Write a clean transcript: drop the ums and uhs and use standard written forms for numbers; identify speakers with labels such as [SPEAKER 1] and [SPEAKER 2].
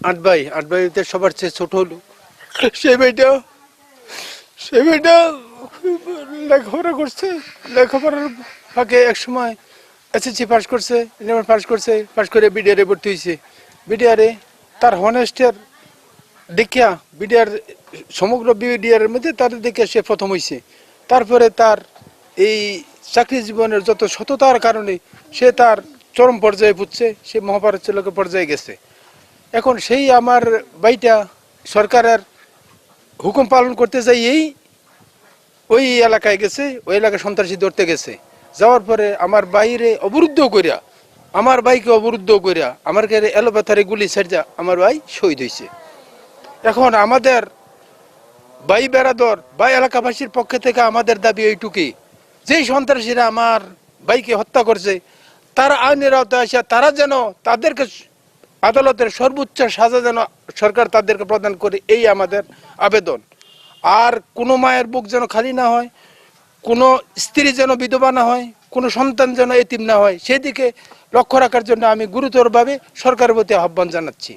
[SPEAKER 1] আট ভাইতে সবার চেয়ে ছোট হলো সেই ভাইটা সেই ভাইটা লেখাপড়া করছে। লেখাপড়ার ফাঁকে এক সময় এসএসসি পাস করছে, ইলেভেন পাস করে বিডিআরে ভর্তি হয়েছে। বিডিআরে তার হনেস্টের দেখিয়া বিডিআর সমগ্র বিডিআরের মধ্যে তার দেখে সে প্রথম হয়েছে। তারপরে তার এই চাকরি জীবনের যত সততার কারণে সে তার চরম পর্যায়ে পুজছে, সে মহাপরিচালকের পর্যায়ে গেছে। এখন সেই আমার ভাইটা সরকারের হুকুম পালন করতে যাইয়েই ওই এলাকায় গেছে, ওই এলাকায় সন্ত্রাসী ধরতে গেছে। যাওয়ার পরে আমার বাইরে অবরুদ্ধ করিয়া, আমার ভাইকে অবরুদ্ধ করিয়া আমার কাছে এলোপাথারে গুলি ছেড়ে আমার ভাই শহীদ হয়েছে। এখন আমাদের ভাই বেড়াদর ভাই এলাকাবাসীর পক্ষে থেকে আমাদের দাবি এইটুকুই, যেই সন্ত্রাসীরা আমার ভাইকে হত্যা করছে তারা আইনের আওতায় আসে, তারা যেন তাদেরকে আদালতের সর্বোচ্চ সাজা যেন সরকার তাদেরকে প্রদান করে, এই আমাদের আবেদন। আর কোনো মায়ের বুক যেন খালি না হয়, কোনো স্ত্রী যেন বিধবা না হয়, কোনো সন্তান যেন এতিম না হয়, সেদিকে লক্ষ্য রাখার জন্য আমি গুরুতরভাবে সরকারের প্রতি আহ্বান জানাচ্ছি।